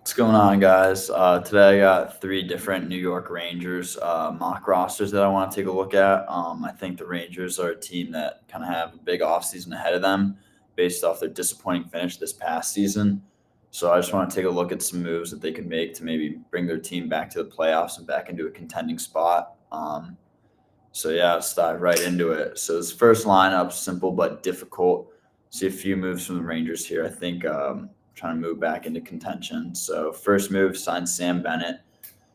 What's going on, guys? Today I got three different New York Rangers mock rosters that I want to take a look at. I think the Rangers are a team that kind of have a big offseason ahead of them based off their disappointing finish this past season. So I just want to take a look at some moves that they could make to maybe bring their team back to the playoffs and back into a contending spot. So yeah, let's dive right into it. So this first lineup, simple but difficult. See a few moves from the Rangers here. I think trying to move back into contention. So first move, sign Sam Bennett,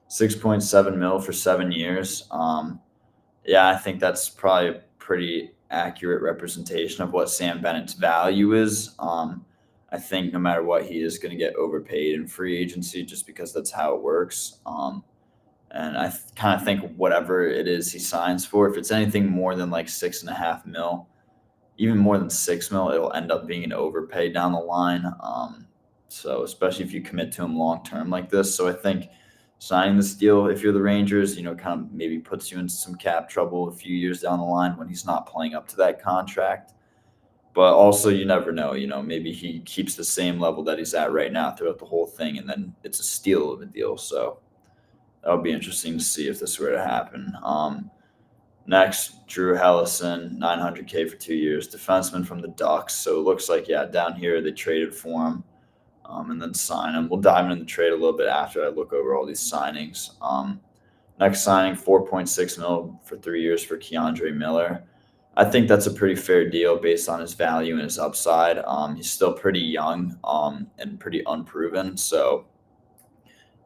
6.7 mil for 7 years. Yeah, I think that's probably a pretty accurate representation of what Sam Bennett's value is. I think no matter what, he is going to get overpaid in free agency just because that's how it works. And I kind of think whatever it is he signs for, if it's anything more than like 6.5 mil, even more than 6 mil, it'll end up being an overpay down the line. So especially if you commit to him long term like this. So I think signing this deal, if you're the Rangers, kind of maybe puts you into some cap trouble a few years down the line when he's not playing up to that contract. But also, you never know. Maybe he keeps the same level that he's at right now throughout the whole thing, and then it's a steal of a deal. So that would be interesting to see if this were to happen. Next, Drew Hellison, 900K for 2 years, defenseman from the Ducks. So it looks like, yeah, down here they traded for him and then sign him. We'll dive into the trade a little bit after I look over all these signings. Next signing, 4.6 mil for 3 years for Keandre Miller. I think that's a pretty fair deal based on his value and his upside. He's still pretty young and pretty unproven. So,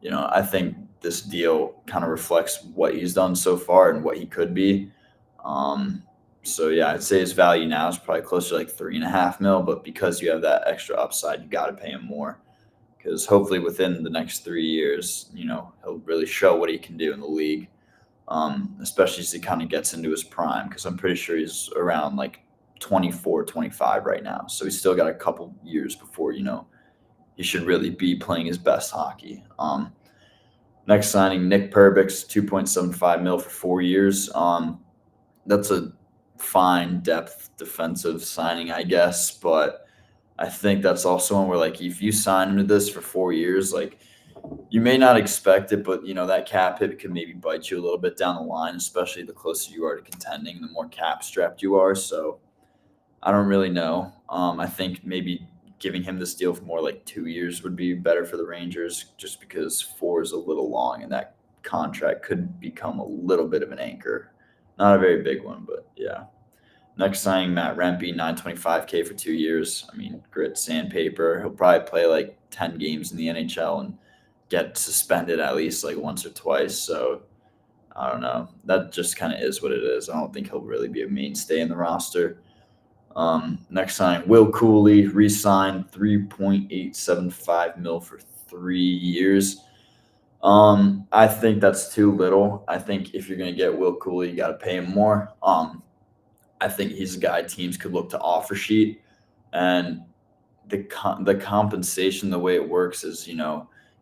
I think this deal kind of reflects what he's done so far and what he could be. So yeah, I'd say his value now is probably closer to like 3.5 mil, but because you have that extra upside, you got to pay him more. Because hopefully within the next 3 years, he'll really show what he can do in the league. Especially as he kind of gets into his prime, because I'm pretty sure he's around like 24, 25 right now. So he's still got a couple years before, he should really be playing his best hockey. Next signing, Nick Perbix, 2.75 mil for 4 years. That's a fine depth defensive signing, I guess, but I think that's also one where, like, if you sign him to this for 4 years, like, you may not expect it, but that cap hit could maybe bite you a little bit down the line, especially the closer you are to contending, the more cap strapped you are. So I don't really know. I think maybe giving him this deal for more like 2 years would be better for the Rangers, just because 4 is a little long and that contract could become a little bit of an anchor. Not a very big one, but yeah. Next signing, Matt Rempe, 925K for 2 years. I mean, grit, sandpaper. He'll probably play like 10 games in the NHL and get suspended at least like once or twice. So I don't know. That just kind of is what it is. I don't think he'll really be a mainstay in the roster. Next signing, Will Cooley, re-signed, 3.875 mil for 3 years. I think that's too little. I think if you're going to get Will Cooley, you got to pay him more. I think he's a guy teams could look to offer sheet, and the compensation, the way it works is,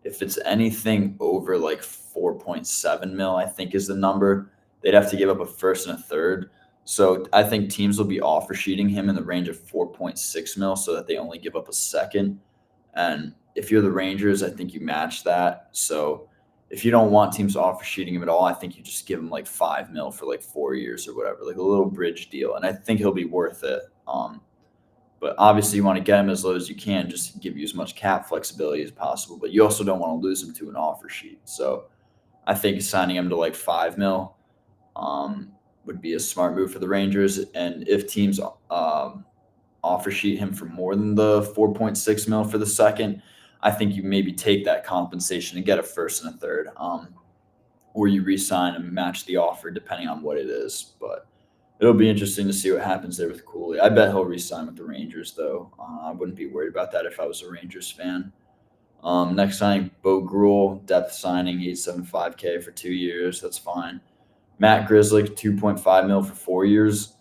if it's anything over like 4.7 mil, I think is the number, they'd have to give up a first and a third. So I think teams will be offer sheeting him in the range of 4.6 mil so that they only give up a second. And if you're the Rangers, I think you match that. So if you don't want teams offer sheeting him at all, I think you just give him like 5 mil for like 4 years or whatever, like a little bridge deal. And I think he'll be worth it. But obviously you want to get him as low as you can, just to give you as much cap flexibility as possible. But you also don't want to lose him to an offer sheet. So I think signing him to like 5 mil would be a smart move for the Rangers. And if teams offer sheet him for more than the 4.6 mil for the second, I think you maybe take that compensation and get a first and a third, or you re-sign and match the offer depending on what it is. But it'll be interesting to see what happens there with Cooley. I bet he'll re-sign with the Rangers, though. I wouldn't be worried about that if I was a Rangers fan. Next signing, Bo Gruel, depth signing, 875K for 2 years. That's fine. Matt Grzelcyk, 2.5 mil for 4 years.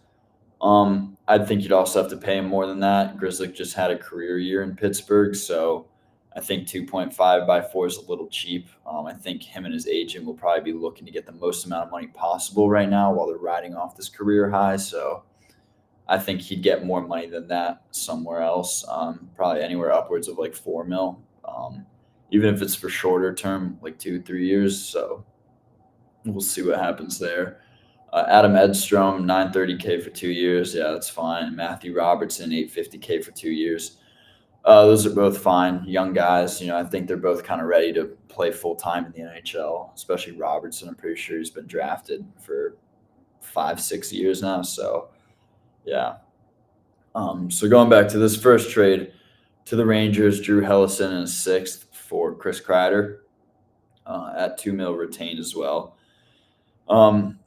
I think you'd also have to pay him more than that. Grzelcyk just had a career year in Pittsburgh, so I think 2.5 by 4 is a little cheap. I think him and his agent will probably be looking to get the most amount of money possible right now while they're riding off this career high. So I think he'd get more money than that somewhere else, probably anywhere upwards of like 4 mil. even if it's for shorter term, like 2, 3 years. So we'll see what happens there. Adam Edstrom, 930K for 2 years. Yeah, that's fine. Matthew Robertson, 850K for 2 years. Those are both fine. Young guys. I think they're both kind of ready to play full time in the NHL, especially Robertson. I'm pretty sure he's been drafted for 5, 6 years now. So, yeah. So going back to this first trade to the Rangers, Drew Hellison in a sixth for Chris Kreider at 2 mil retained as well.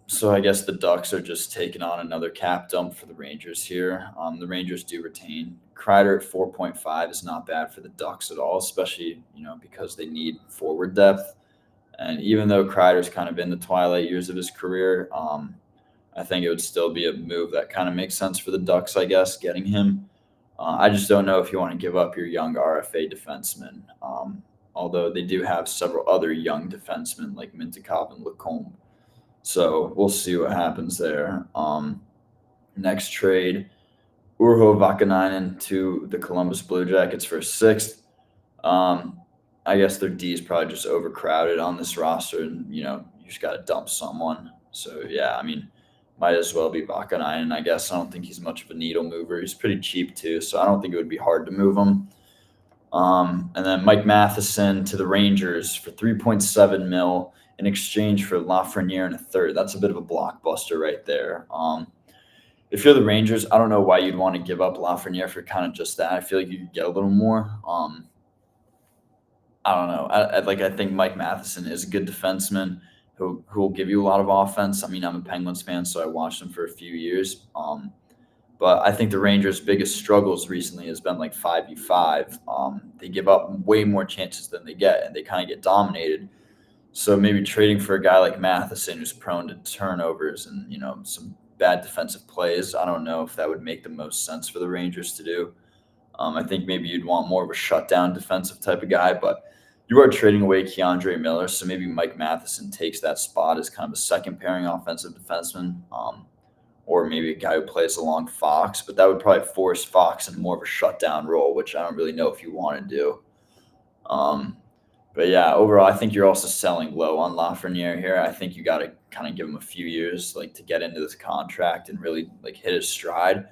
So I guess the Ducks are just taking on another cap dump for the Rangers here. The Rangers do retain Kreider at 4.5 is not bad for the Ducks at all, especially because they need forward depth. And even though Kreider's kind of in the twilight years of his career, I think it would still be a move that kind of makes sense for the Ducks, I guess, getting him. I just don't know if you want to give up your young RFA defenseman, although they do have several other young defensemen like Mintyukov and Lacombe. So we'll see what happens there. Next trade, Urho Vakanainen to the Columbus Blue Jackets for a sixth. I guess their D is probably just overcrowded on this roster, and you just got to dump someone. So yeah, might as well be Vakanainen. I guess I don't think he's much of a needle mover. He's pretty cheap too, so I don't think it would be hard to move him. And then Mike Matheson to the Rangers for 3.7 mil in exchange for Lafreniere and a third. That's a bit of a blockbuster right there. If you're the Rangers, I don't know why you'd want to give up Lafreniere for kind of just that. I feel like you could get a little more. I don't know. I think Mike Matheson is a good defenseman who will give you a lot of offense. I'm a Penguins fan, so I watched him for a few years. But I think the Rangers' biggest struggles recently has been like 5v5. They give up way more chances than they get, and they kind of get dominated. So maybe trading for a guy like Matheson who's prone to turnovers and some bad defensive plays. I don't know if that would make the most sense for the Rangers to do. I think maybe you'd want more of a shutdown defensive type of guy, but you are trading away Keandre Miller, so maybe Mike Matheson takes that spot as kind of a second pairing offensive defenseman, or maybe a guy who plays along Fox, but that would probably force Fox into more of a shutdown role, which I don't really know if you want to do. But yeah, overall, I think you're also selling low on Lafreniere here. I think you got to kind of give him a few years, to get into this contract and really hit his stride.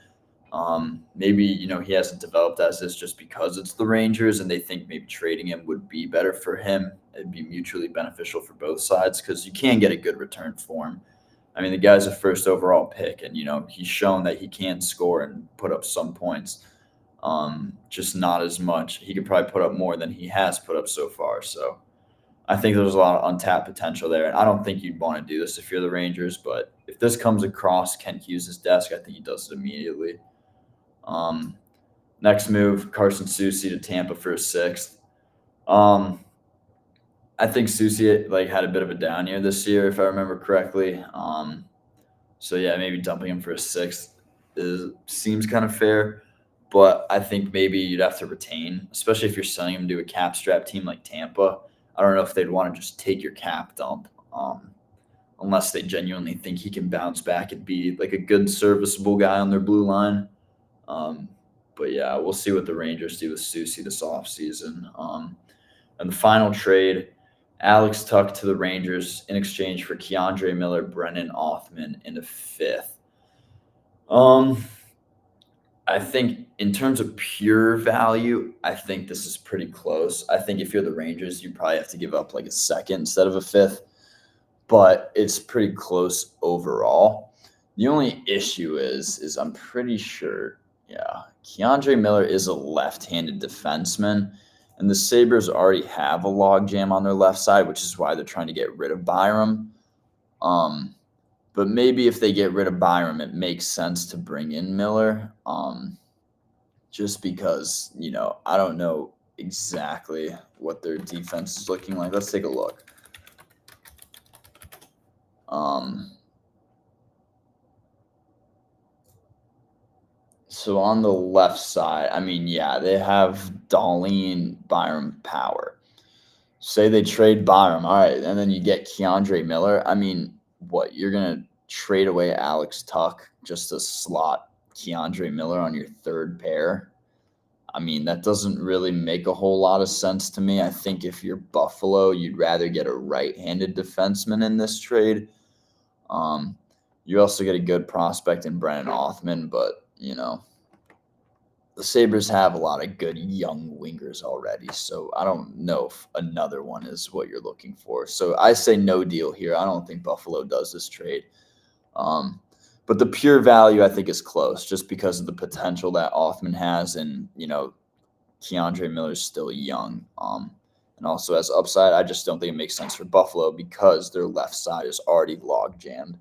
Maybe he hasn't developed as this just because it's the Rangers, and they think maybe trading him would be better for him. It'd be mutually beneficial for both sides because you can get a good return for him. The guy's a first overall pick, and he's shown that he can score and put up some points. Just not as much. He could probably put up more than he has put up so far. So I think there's a lot of untapped potential there. And I don't think you'd want to do this if you're the Rangers, but if this comes across Kent Hughes' desk, I think he does it immediately. Next move, Carson Soucy to Tampa for a sixth. I think Soucy had a bit of a down year this year, if I remember correctly. So yeah, maybe dumping him for a sixth seems kind of fair. But I think maybe you'd have to retain, especially if you're selling him to a cap strap team like Tampa. I don't know if they'd want to just take your cap dump, unless they genuinely think he can bounce back and be a good serviceable guy on their blue line. But yeah, we'll see what the Rangers do with Soucy this offseason. And the final trade, Alex Tuch to the Rangers in exchange for Keandre Miller, Brennan Othmann in a fifth. I think in terms of pure value, I think this is pretty close. I think if you're the Rangers, you probably have to give up a second instead of a fifth, but it's pretty close overall. The only issue is I'm pretty sure, Keandre Miller is a left-handed defenseman, and the Sabres already have a logjam on their left side, which is why they're trying to get rid of Byram. But maybe if they get rid of Byram, it makes sense to bring in Miller, just because, I don't know exactly what their defense is looking like. Let's take a look. So on the left side, they have Darlene, Byram, Power. Say they trade Byram, all right, and then you get Keandre Miller. What, you're going to trade away Alex Tuch just to slot Keandre Miller on your third pair? I mean, that doesn't really make a whole lot of sense to me. I think if you're Buffalo, you'd rather get a right-handed defenseman in this trade. Um, you also get a good prospect in Brennan Othman, but the Sabres have a lot of good young wingers already, so I don't know if another one is what you're looking for. So I say no deal here. I don't think Buffalo does this trade. Um, but the pure value, I think, is close just because of the potential that Othman has, and Keandre Miller's still young, and also has upside. I just don't think it makes sense for Buffalo because their left side is already log jammed.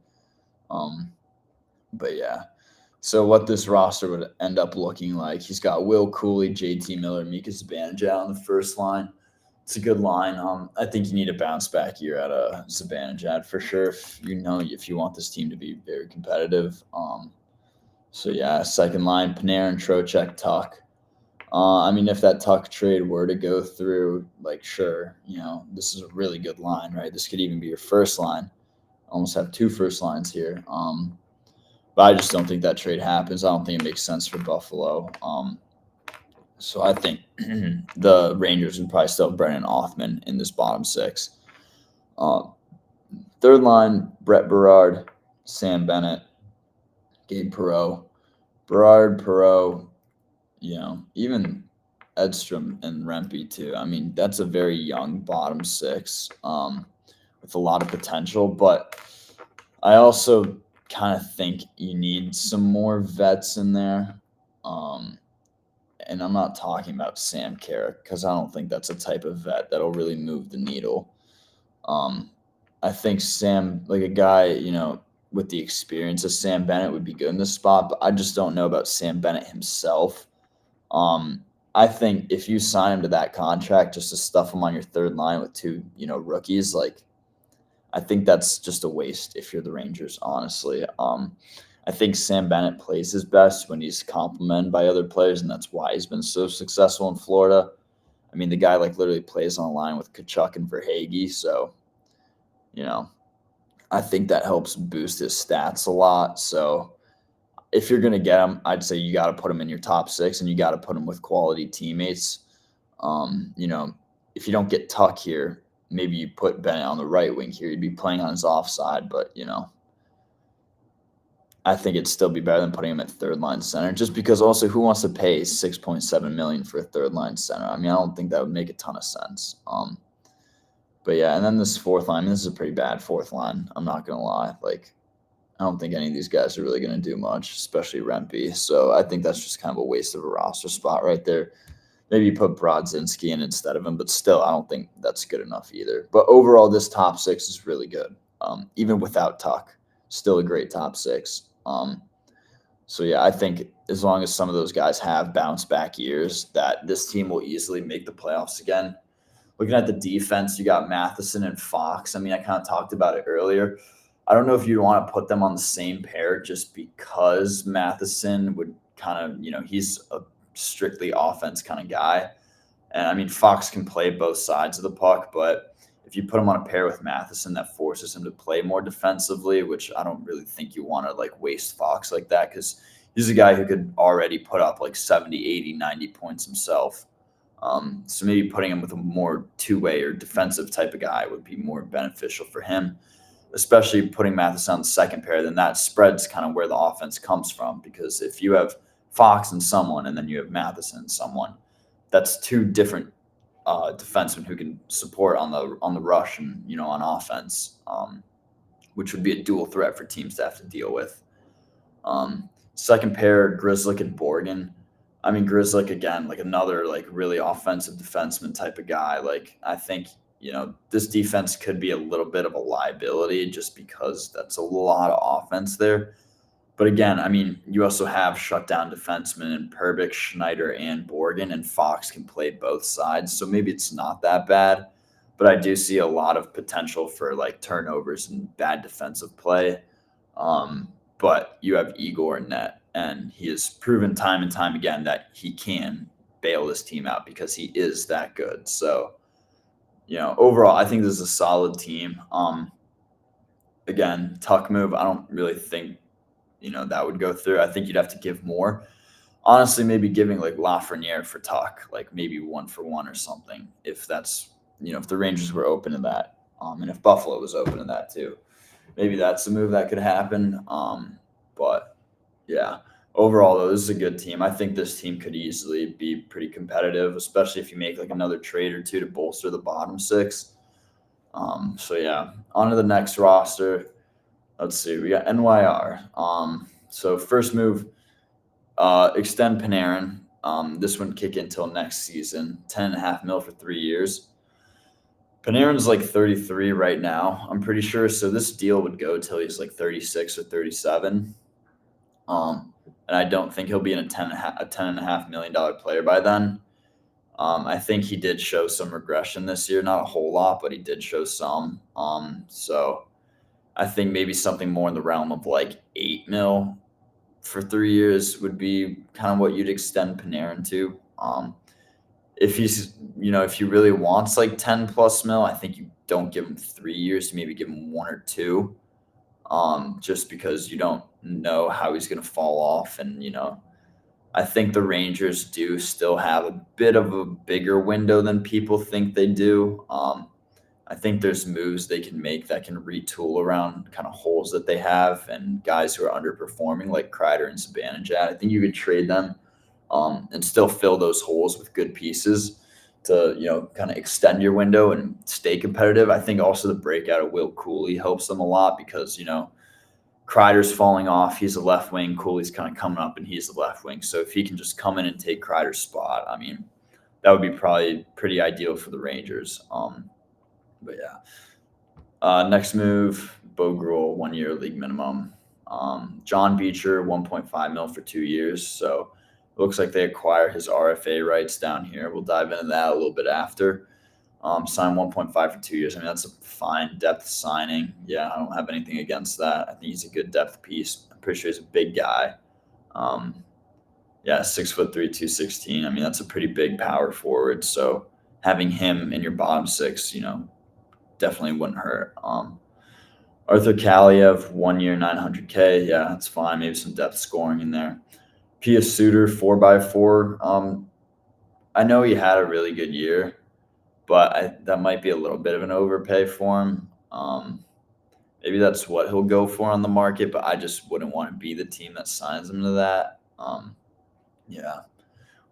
Um, but yeah. So what this roster would end up looking like, he's got Will Cooley, JT Miller, Mika Zibanejad on the first line. It's a good line. I think you need a bounce back year out of Zibanejad for sure. If you want this team to be very competitive. So yeah, second line, Panarin, Trocheck, Tuck. I mean, if that Tuck trade were to go through, sure, this is a really good line, right? This could even be your first line. Almost have two first lines here. But I just don't think that trade happens. I don't think it makes sense for Buffalo. So I think the Rangers would probably still have Brennan Othman in this bottom six. Third line, Brett Berard, Sam Bennett, Gabe Perreault. Berard, Perreault, even Edstrom and Rempe too. I mean, that's a very young bottom six with a lot of potential. But I also kind of think you need some more vets in there. And I'm not talking about Sam Carrick because I don't think that's a type of vet that'll really move the needle. I think Sam, like a guy, with the experience of Sam Bennett would be good in this spot, but I just don't know about Sam Bennett himself. I think if you sign him to that contract just to stuff him on your third line with two, rookies, I think that's just a waste if you're the Rangers, honestly. I think Sam Bennett plays his best when he's complimented by other players, and that's why he's been so successful in Florida. I mean, the guy literally plays on a line with Kachuk and Verhaeghe, so I think that helps boost his stats a lot. So if you're gonna get him, I'd say you got to put him in your top six, and you got to put him with quality teammates. If you don't get Tuck here, maybe you put Bennett on the right wing here. He'd be playing on his offside, but I think it'd still be better than putting him at third line center. Just because also, who wants to pay $6.7 million for a third line center? I mean, I don't think that would make a ton of sense. But yeah, and then this fourth line. This is a pretty bad fourth line. I'm not gonna lie. I don't think any of these guys are really gonna do much, especially Rempe. So I think that's just kind of a waste of a roster spot right there. Maybe you put Brodzinski in instead of him, but still, I don't think that's good enough either. But overall, this top six is really good. Even without Tuck, still a great top six. So yeah, I think as long as some of those guys have bounce back years, that this team will easily make the playoffs again. Looking at the defense, you got Matheson and Fox. I mean, I kind of talked about it earlier. I don't know if you want to put them on the same pair just because Matheson would kind of, he's a strictly offense kind of guy. And I mean, Fox can play both sides of the puck, but if you put him on a pair with Matheson, that forces him to play more defensively, which I don't really think you want to waste Fox like that because he's a guy who could already put up 70, 80, 90 points himself. So maybe putting him with a more two-way or defensive type of guy would be more beneficial for him, especially putting Matheson on the second pair. Then that spreads kind of where the offense comes from, because if you have Fox and someone and then you have Matheson and someone, that's two different defensemen who can support on the rush and on offense, which would be a dual threat for teams to have to deal with. Second pair, Grzelcyk and Borgen. I mean, Grzelcyk again, another really offensive defenseman type of guy. I think this defense could be a little bit of a liability just because that's a lot of offense there. But again, I mean, you also have shutdown defensemen in Perbix, Schneider, and Borgen, and Fox can play both sides. So maybe it's not that bad. But I do see a lot of potential for turnovers and bad defensive play. But you have Igor in net, and he has proven time and time again that he can bail this team out because he is that good. So, overall, I think this is a solid team. Again, Tuck move, I don't really think that would go through. I think you'd have to give more. honestly, maybe giving like Lafreniere for Tuck, like maybe 1-for-1 or something, if that's, if the Rangers were open to that, and if Buffalo was open to that too, maybe that's a move that could happen. But yeah, overall though, this is a good team. I think this team could easily be pretty competitive, especially if you make like another trade or two to bolster the bottom six. So yeah, on to the next roster. Let's see, we got NYR. So first move, extend Panarin. This wouldn't kick in until next season. 10.5 mil for 3 years. Panarin's like 33 right now, I'm pretty sure. So this deal would go till he's like 36 or 37. And I don't think he'll be in a $10.5 million player by then. I think he did show some regression this year, not a whole lot, but he did show some. So I think maybe something more in the realm of like 8 mil for 3 years would be kind of what you'd extend Panarin to. If he's, if he really wants like 10+ mil, I think you don't give him 3 years. You maybe give him 1 or 2, just because you don't know how he's going to fall off. And, I think the Rangers do still have a bit of a bigger window than people think they do. I think there's moves they can make that can retool around kind of holes that they have and guys who are underperforming like Kreider and Zibanejad. I think you could trade them, and still fill those holes with good pieces to, kind of extend your window and stay competitive. I think also the breakout of Will Cooley helps them a lot because, Kreider's falling off. He's a left wing. Cooley's kind of coming up and he's the left wing. So if he can just come in and take Kreider's spot, I mean, that would be probably pretty ideal for the Rangers. But yeah. Next move, Bo Gruhl, 1 year league minimum. John Beecher, 1.5 mil for 2 years. So it looks like they acquire his RFA rights down here. We'll dive into that a little bit after. Sign 1.5 for 2 years. I mean, that's a fine depth signing. Yeah, I don't have anything against that. I think he's a good depth piece. I'm pretty sure he's a big guy. Yeah, 6'3", 216. I mean, that's a pretty big power forward. So having him in your bottom six, definitely wouldn't hurt. Arthur Kaliev, 1 year, 900K. Yeah, that's fine. Maybe some depth scoring in there. Pia Suter, 4x4. I know he had a really good year, but that might be a little bit of an overpay for him. Maybe that's what he'll go for on the market, but I just wouldn't want to be the team that signs him to that. Yeah.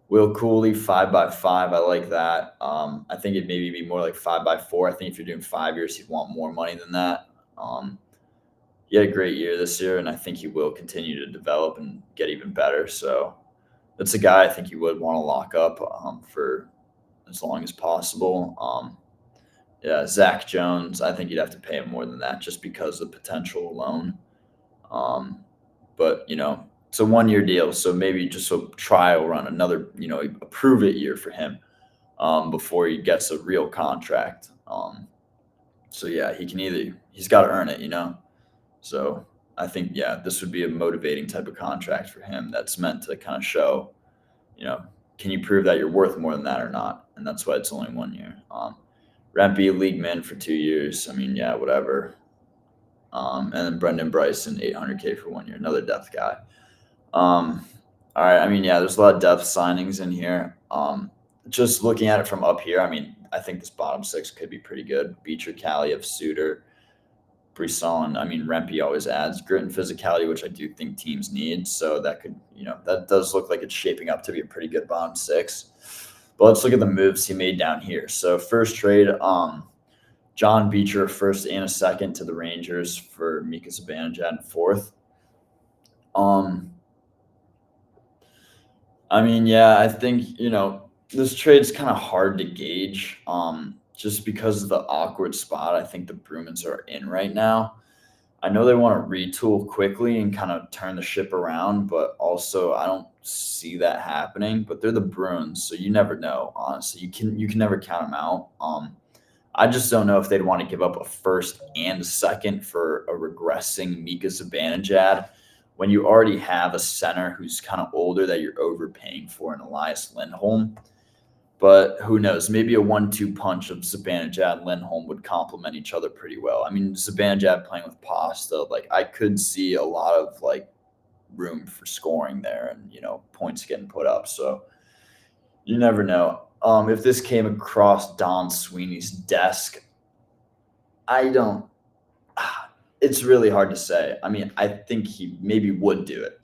Will Cooley, 5x5. I like that. I think it'd maybe be more like 5x4. I think if you're doing 5 years, he'd want more money than that. He had a great year this year, and I think he will continue to develop and get even better. So that's a guy I think you would want to lock up for as long as possible. Yeah, Zach Jones, I think you'd have to pay him more than that just because of the potential alone. But, it's a 1 year deal, so maybe just a trial run, another, a prove it year for him before he gets a real contract. So yeah, he's got to earn it. So I think, yeah, this would be a motivating type of contract for him that's meant to kind of show, can you prove that you're worth more than that or not? And that's why it's only 1 year. Rempe, league min for 2 years. I mean, yeah, whatever. And then Brendan Bryson, 800K for 1 year, another depth guy. All right. I mean, yeah, there's a lot of depth signings in here. Just looking at it from up here, I mean, I think this bottom six could be pretty good. Beecher, Kaliev, Suter, Brisson. I mean, Rempe always adds grit and physicality, which I do think teams need. So that could, that does look like it's shaping up to be a pretty good bottom six. But let's look at the moves he made down here. So first trade, John Beecher, first and a second to the Rangers for Mika Zibanejad in fourth. I mean, yeah, I think, this trade's kind of hard to gauge just because of the awkward spot I think the Bruins are in right now. I know they want to retool quickly and kind of turn the ship around, but also I don't see that happening. But they're the Bruins, so you never know, honestly. You can never count them out. I just don't know if they'd want to give up a first and a second for a regressing Mika Zibanejad when you already have a center who's kind of older that you're overpaying for in Elias Lindholm. But who knows? Maybe a 1-2 punch of Zibanejad and Lindholm would complement each other pretty well. I mean, Zibanejad playing with Pasta, like I could see a lot of like room for scoring there and, points getting put up. So you never know. If this came across Don Sweeney's desk, I don't. It's really hard to say. I mean, I think he maybe would do it.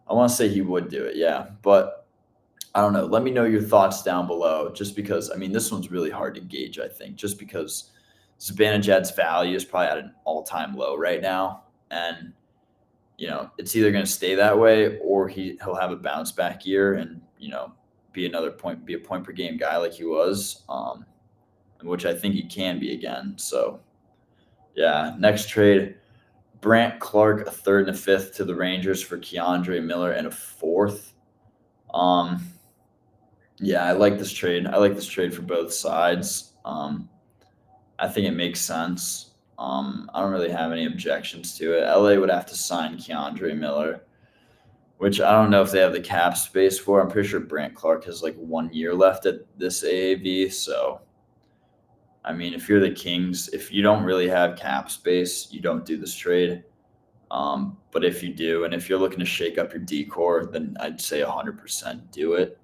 I want to say he would do it, yeah. But I don't know. Let me know your thoughts down below, just because, I mean, this one's really hard to gauge, I think, just because Zibanejad's value is probably at an all-time low right now. And, it's either going to stay that way or he'll have a bounce back year and, be a point per game guy like he was, which I think he can be again. So, yeah, next trade, Brant Clark, a third and a fifth to the Rangers for Keandre Miller and a fourth. Yeah, I like this trade. I like this trade for both sides. I think it makes sense. I don't really have any objections to it. LA would have to sign Keandre Miller, which I don't know if they have the cap space for. I'm pretty sure Brant Clark has like 1 year left at this AAV. So, I mean, if you're the Kings, if you don't really have cap space, you don't do this trade. But if you do, and if you're looking to shake up your decor, then I'd say 100% do it.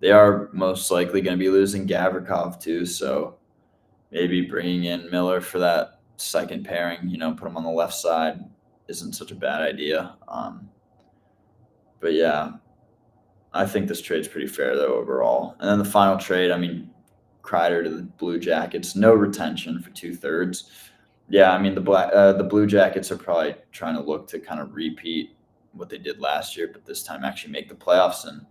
They are most likely going to be losing Gavrikov too, so maybe bringing in Miller for that second pairing, put him on the left side isn't such a bad idea. But yeah, I think this trade's pretty fair though overall. And then the final trade, I mean, Kreider to the Blue Jackets, no retention for 2/3. Yeah, I mean the Blue Jackets are probably trying to look to kind of repeat what they did last year, but this time actually make the playoffs, and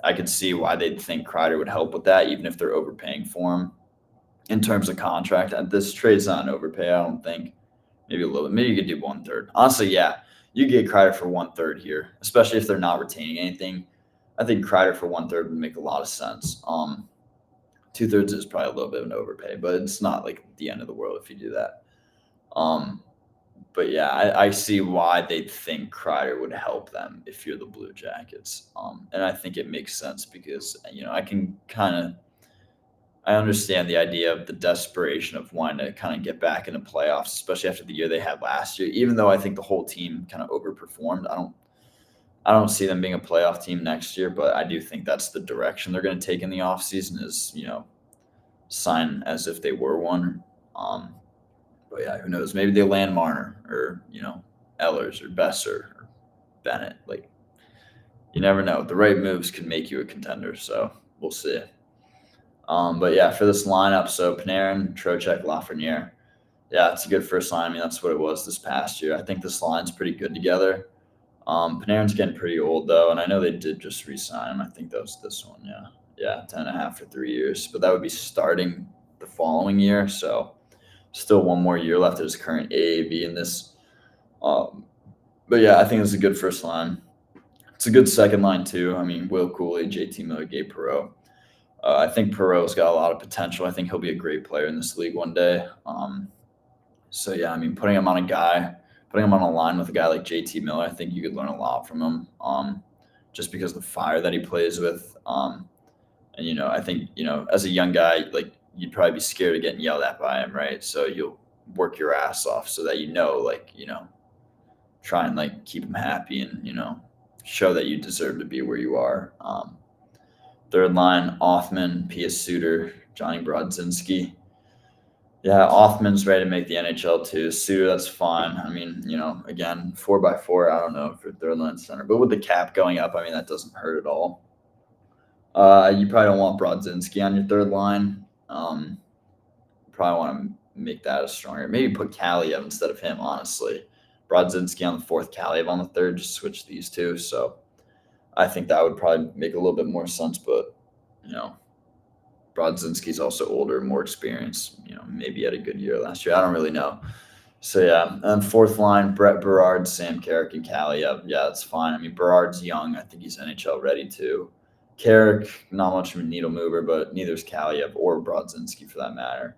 I could see why they'd think Kreider would help with that, even if they're overpaying for him in terms of contract. This trade's not an overpay, I don't think. Maybe a little bit. Maybe you could do 1/3. Honestly, yeah, you get Kreider for 1/3 here, especially if they're not retaining anything. I think Kreider for 1/3 would make a lot of sense. 2/3 is probably a little bit of an overpay, but it's not like the end of the world if you do that. But yeah, I see why they'd think Kreider would help them if you're the Blue Jackets. And I think it makes sense because, I understand the idea of the desperation of wanting to kind of get back in the playoffs, especially after the year they had last year. Even though I think the whole team kind of overperformed, I don't see them being a playoff team next year, but I do think that's the direction they're going to take in the offseason is, sign as if they were one. But yeah, who knows? Maybe they land Marner or, Ellers or Besser or Bennett. Like, you never know. The right moves could make you a contender. So we'll see. But yeah, for this lineup, so Panarin, Trocheck, Lafreniere. Yeah, it's a good first line. I mean, that's what it was this past year. I think this line's pretty good together. Panarin's getting pretty old, though, and I know they did just re-sign him. I think that was this one, yeah. Yeah, 10.5 for 3 years. But that would be starting the following year, so still 1 more year left at his current AAV in this. But yeah, I think it's a good first line. It's a good second line, too. I mean, Will Cooley, JT Miller, Gabe Perreault. I think Perreault's got a lot of potential. I think he'll be a great player in this league one day. So yeah, I mean, putting him on a line with a guy like JT Miller, I think you could learn a lot from him. Just because of the fire that he plays with. And I think, as a young guy, like you'd probably be scared of getting yelled at by him, right? So you'll work your ass off so that try and like keep him happy and, show that you deserve to be where you are. Third line, Othman, P.S. Suter, Johnny Brodzinski. Yeah, Othman's ready to make the NHL too. Suter, that's fine. I mean, again, 4x4, I don't know for third line center. But with the cap going up, I mean, that doesn't hurt at all. You probably don't want Brodzinski on your third line. Probably want to make that a stronger. Maybe put Kaliev instead of him, honestly. Brodzinski on the fourth, Kaliev on the third. Just switch these two. So I think that would probably make a little bit more sense. But, Brodzinski's also older, more experienced. Maybe had a good year last year. I don't really know. So, yeah. And fourth line, Brett Berard, Sam Carrick, and Kaliev. Yeah, that's fine. I mean, Berard's young. I think he's NHL ready too. Carrick, not much of a needle mover, but neither is Kaliev or Brodzinski for that matter.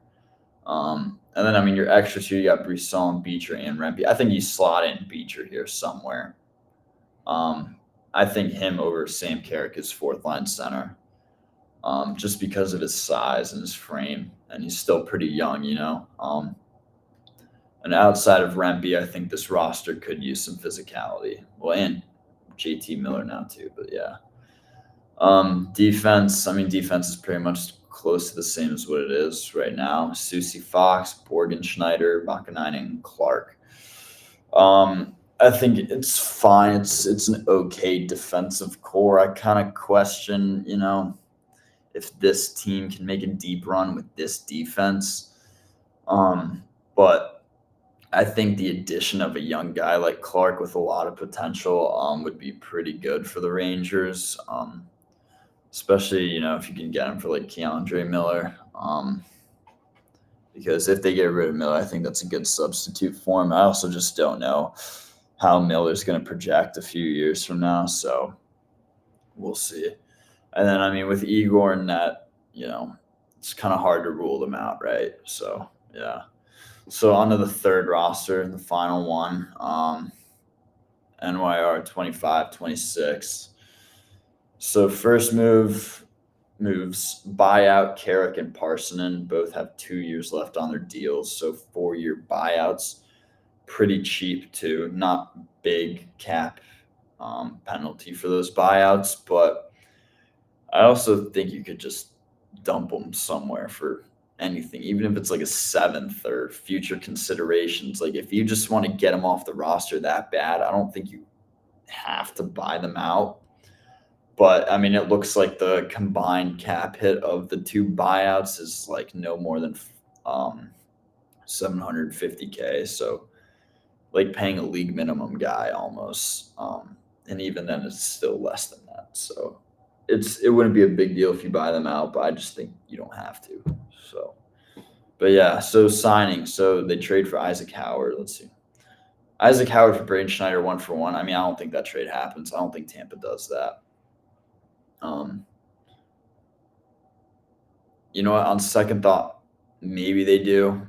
And then, I mean, your extra two, you got Brisson, Beecher, and Rempe. I think you slot in Beecher here somewhere. I think him over Sam Carrick is fourth line center, just because of his size and his frame, and he's still pretty young, And outside of Rempe, I think this roster could use some physicality. Well, and JT Miller now too, but yeah. Defense, I mean, defense is pretty much close to the same as what it is right now. Susie Fox, Borgen Schneider, Bakanainen, and Clark. I think it's fine. It's an okay defensive core. I kind of question, if this team can make a deep run with this defense. But I think the addition of a young guy like Clark with a lot of potential would be pretty good for the Rangers. Especially, if you can get him for like Keandre Miller. Because if they get rid of Miller, I think that's a good substitute for him. I also just don't know how Miller's going to project a few years from now. So we'll see. And then, I mean, with Igor and that, it's kind of hard to rule them out, right? So, yeah. So on to the third roster, the final one, NYR 25-26. So first moves buyout Carrick and Parsonen. Both have 2 years left on their deals, so 4-year buyouts. Pretty cheap too, not big cap penalty for those buyouts, but I also think you could just dump them somewhere for anything, even if it's like a 7th or future considerations. Like if you just want to get them off the roster that bad, I don't think you have to buy them out. But I mean, it looks like the combined cap hit of the 2 buyouts is like no more than $750K. So like paying a league minimum guy almost. And even then it's still less than that. So it wouldn't be a big deal if you buy them out, but I just think you don't have to. So, but yeah, so signing. So they trade for Isaac Howard. Let's see. Isaac Howard for Braden Schneider 1-for-1. I mean, I don't think that trade happens. I don't think Tampa does that. You know what? On second thought, maybe they do.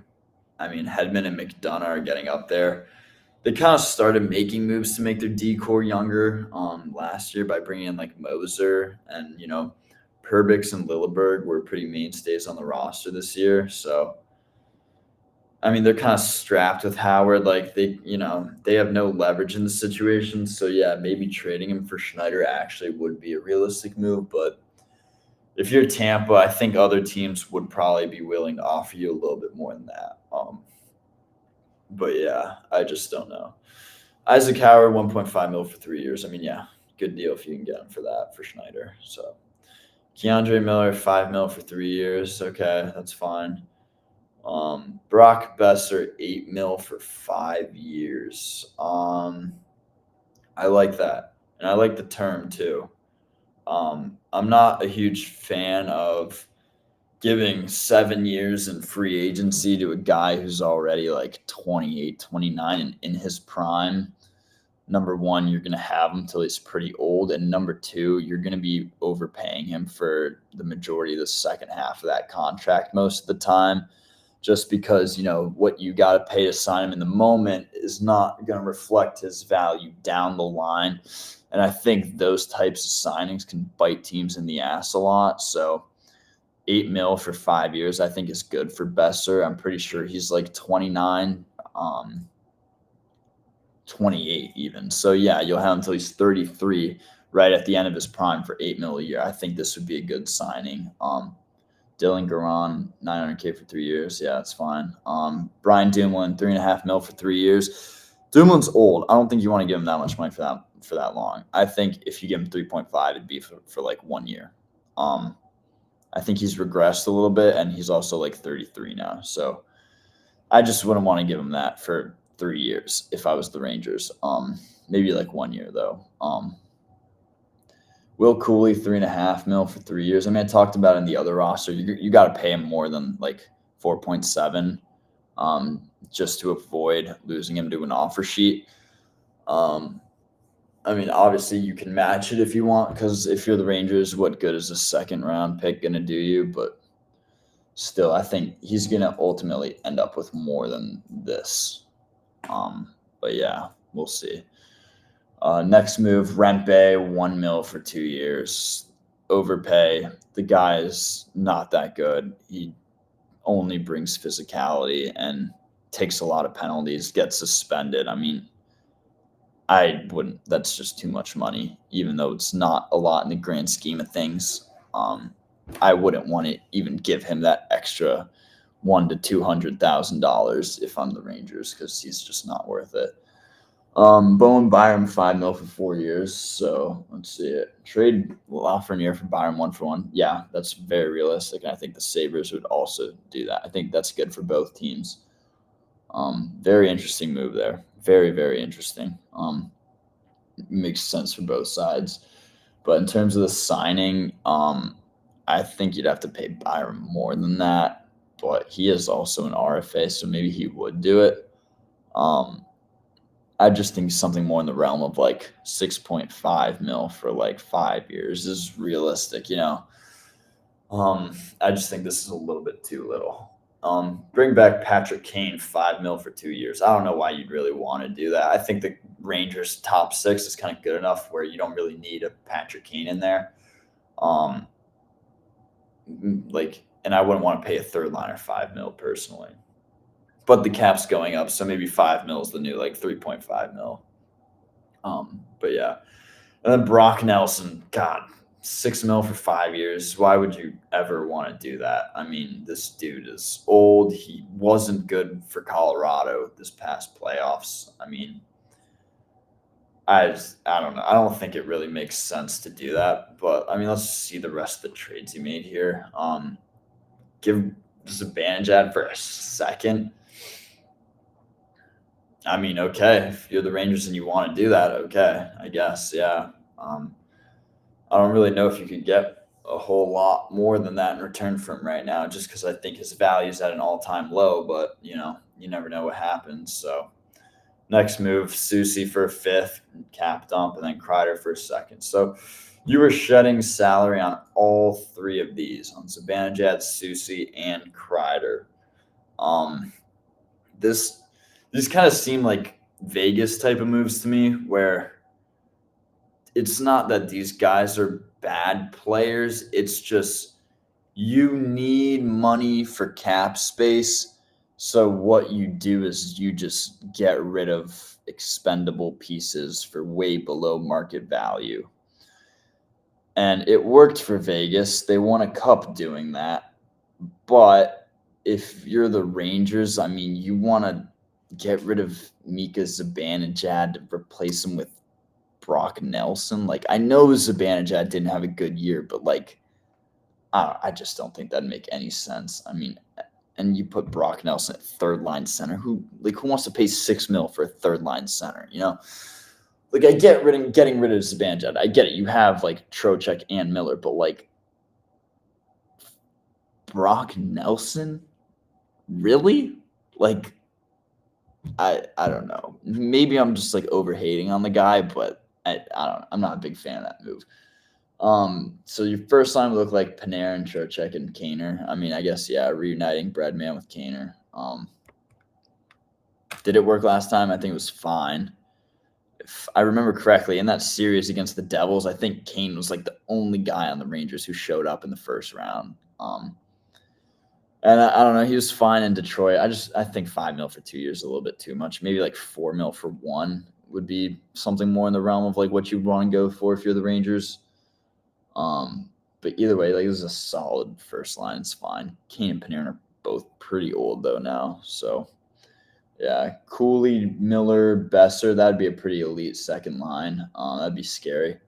I mean, Hedman and McDonough are getting up there. They kind of started making moves to make their D-core younger last year by bringing in like Moser and, Perbix and Lilleberg were pretty mainstays on the roster this year. So, I mean, they're kind of strapped with Howard. Like they have no leverage in the situation. So yeah, maybe trading him for Schneider actually would be a realistic move. But if you're Tampa, I think other teams would probably be willing to offer you a little bit more than that. But yeah, I just don't know. Isaac Howard, 1.5 mil for 3 years. I mean, yeah, good deal if you can get him for that for Schneider. So Keandre Miller, 5 mil for 3 years. Okay, that's fine. Brock Besser, 8 mil for 5 years. I like that. And I like the term too. I'm not a huge fan of giving 7 years in free agency to a guy who's already like 28, 29 and in his prime. Number one, you're going to have him till he's pretty old. And number two, you're going to be overpaying him for the majority of the second half of that contract most of the time, just because, what you got to pay to sign him in the moment is not going to reflect his value down the line. And I think those types of signings can bite teams in the ass a lot. So 8 mil for 5 years, I think is good for Besser. I'm pretty sure he's like 29, 28 even. So yeah, you'll have him until he's 33, right at the end of his prime for 8 mil a year. I think this would be a good signing. Dylan Garan, 900K for 3 years. Yeah, that's fine. Brian Dumoulin, 3.5 mil for 3 years. Dumoulin's old. I don't think you want to give him that much money for that long. I think if you give him 3.5, it'd be for like 1 year. I think he's regressed a little bit, and he's also like 33 now. So I just wouldn't want to give him that for 3 years if I was the Rangers. Maybe like 1 year though. Will Cooley, 3.5 mil for 3 years. I mean, I talked about in the other roster, you got to pay him more than like 4.7, just to avoid losing him to an offer sheet. I mean, obviously you can match it if you want, because if you're the Rangers, what good is a second round pick going to do you? But still, I think he's going to ultimately end up with more than this. But yeah, we'll see. Next move, Rempe, 1 mil for 2 years. Overpay. The guy is not that good. He only brings physicality, and takes a lot of penalties, gets suspended. I mean, I wouldn't. That's just too much money, even though it's not a lot in the grand scheme of things. I wouldn't want to even give him that extra $100,000 to $200,000 if I'm the Rangers, because he's just not worth it. Bowen Byram $5 million for 4 years. So let's see it. Trade Lafreniere for Byram 1-for-1. Yeah, that's very realistic. And I think the Sabres would also do that. I think that's good for both teams. Very interesting move there. Very, very interesting. Makes sense for both sides. But in terms of the signing, I think you'd have to pay Byram more than that. But he is also an RFA, so maybe he would do it. I just think something more in the realm of like 6.5 mil for like 5 years is realistic, you know. I just think this is a little bit too little. Bring back Patrick Kane, 5 mil for 2 years. I don't know why you'd really want to do that. I think the Rangers' top 6 is kind of good enough where you don't really need a Patrick Kane in there. And I wouldn't want to pay a third liner 5 mil personally. But the cap's going up, so maybe 5 mil is the new 3.5 mil. But yeah. And then Brock Nelson, God, 6 mil for 5 years. Why would you ever want to do that? I mean, this dude is old. He wasn't good for Colorado this past playoffs. I mean, I don't know. I don't think it really makes sense to do that. But I mean, let's see the rest of the trades he made here. Give Zibanejad for a second. I mean, okay, if you're the Rangers and you want to do that, okay, I guess, yeah. I don't really know if you could get a whole lot more than that in return for him right now, just because I think his value is at an all-time low. But you never know what happens. So next move, Susie for a 5th, cap dump, and then Kreider for a 2nd. So you were shedding salary on all 3 of these, on Zibanejad, Susie, and Kreider. These kind of seem like Vegas type of moves to me, where it's not that these guys are bad players. It's just you need money for cap space. So what you do is you just get rid of expendable pieces for way below market value. And it worked for Vegas. They won a cup doing that. But if you're the Rangers, I mean, you want to get rid of Mika Zibanejad to replace him with Brock Nelson. I know Zibanejad didn't have a good year, but I just don't think that'd make any sense. I mean, and you put Brock Nelson at third line center. Who wants to pay 6 mil for a third line center? I get getting rid of Zibanejad. I get it. You have Trocheck and Miller, but Brock Nelson, really? I don't know. Maybe I'm just overhating on the guy, but I don't. I'm not a big fan of that move. So your first line would look like Panarin, Trocheck, and Kaner. I mean, I guess reuniting Breadman with Kaner. Did it work last time? I think it was fine. If I remember correctly, in that series against the Devils, I think Kane was the only guy on the Rangers who showed up in the first round. And I don't know. He was fine in Detroit. I think 5 mil for 2 years is a little bit too much. Maybe 4 mil for 1 would be something more in the realm of what you'd want to go for if you're the Rangers. But either way, this is a solid first line. It's fine. Kane and Panarin are both pretty old though now. So yeah, Cooley, Miller, Besser. That'd be a pretty elite second line. That'd be scary.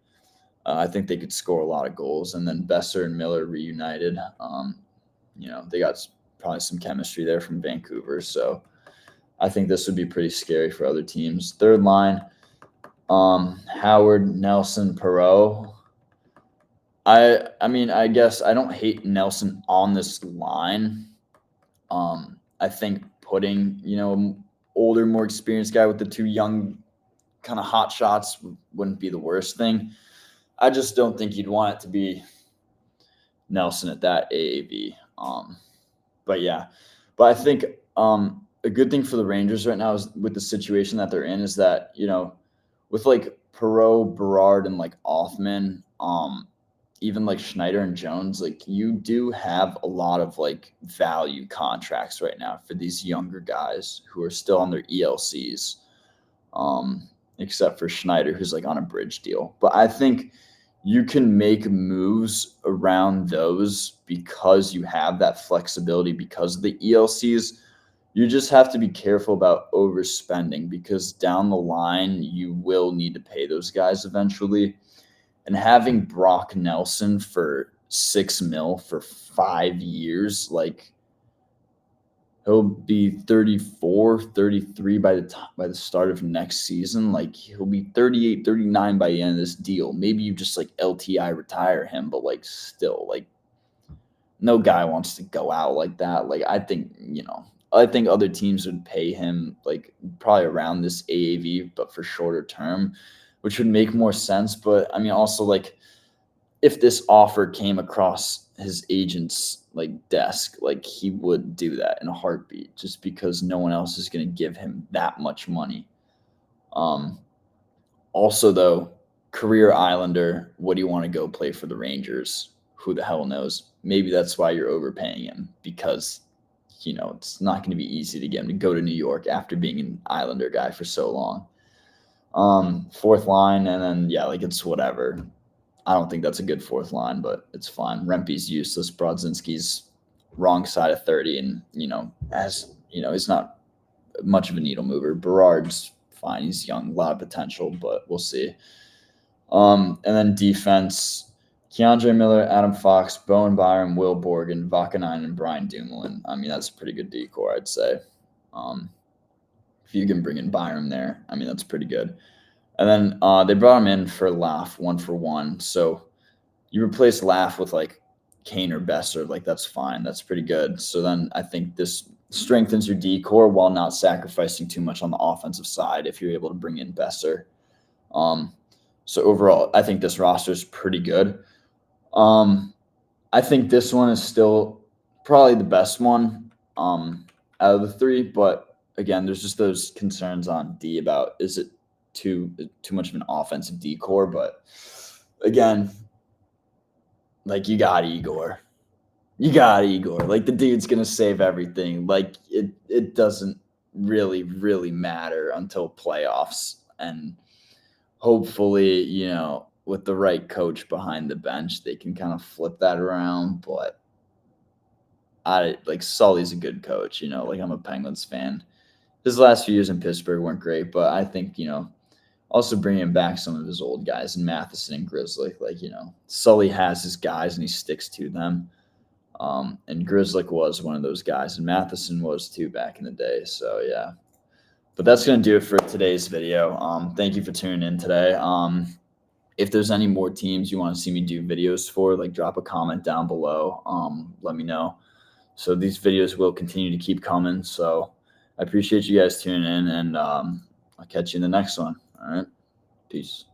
I think they could score a lot of goals, and then Besser and Miller reunited. They got probably some chemistry there from Vancouver. So I think this would be pretty scary for other teams. Third line, Howard, Nelson, Perreault. I mean, I guess I don't hate Nelson on this line. I think putting, an older, more experienced guy with the 2 young kind of hot shots wouldn't be the worst thing. I just don't think you'd want it to be Nelson at that AAV. But I think a good thing for the Rangers right now is with the situation that they're in is that, with Perreault, Berard, and Othman, even like Schneider and Jones, like you do have a lot of like value contracts right now for these younger guys who are still on their ELCs, um, except for Schneider, who's like on a bridge deal. But I think you can make moves around those because you have that flexibility because of the ELCs. You just have to be careful about overspending because down the line, you will need to pay those guys eventually. And having Brock Nelson for 6 mil for 5 years, like he'll be 34, 33 by the start of next season. Like he'll be 38, 39 by the end of this deal. Maybe you just like LTI retire him, but like still, like no guy wants to go out like that. Like I think other teams would pay him like probably around this AAV, but for shorter term, which would make more sense. But I mean, also like if this offer came across his agent's like desk, like he would do that in a heartbeat just because no one else is going to give him that much money. Um, Also, though, career Islander, what do you want to go play for the Rangers? Who the hell knows? Maybe that's why you're overpaying him because, it's not going to be easy to get him to go to New York after being an Islander guy for so long. Fourth line, and then, yeah, like it's whatever. I don't think that's a good fourth line, but it's fine. Rempe's useless. Brodzinski's wrong side of 30, and, he's not much of a needle mover. Berard's fine. He's young, a lot of potential, but we'll see. And then defense, Keandre Miller, Adam Fox, Bowen Byram, Will Borgen, Vakanainen, and Brian Dumoulin. I mean, that's a pretty good decor, I'd say. If you can bring in Byram there, I mean, that's pretty good. And then they brought him in for Laugh, 1-for-1. So you replace Laugh with like Kane or Besser, like that's fine. That's pretty good. So then I think this strengthens your decor while not sacrificing too much on the offensive side if you're able to bring in Besser. So overall, I think this roster is pretty good. I think this one is still probably the best one out of the three, but again, there's just those concerns on D about is it too much of an offensive decor, but again, like you got Igor. You got Igor. Like the dude's gonna save everything. Like it doesn't really matter until playoffs. And hopefully, with the right coach behind the bench, they can kind of flip that around. But I like Sully's a good coach, like I'm a Penguins fan. His last few years in Pittsburgh weren't great, but I think, also bringing back some of his old guys and Matheson and Grizzly. Like, Sully has his guys and he sticks to them. And Grizzly was one of those guys, and Matheson was too back in the day. So, yeah. But that's going to do it for today's video. Thank you for tuning in today. If there's any more teams you want to see me do videos for, like drop a comment down below. Let me know. So these videos will continue to keep coming. So I appreciate you guys tuning in, and I'll catch you in the next one. All right. Peace.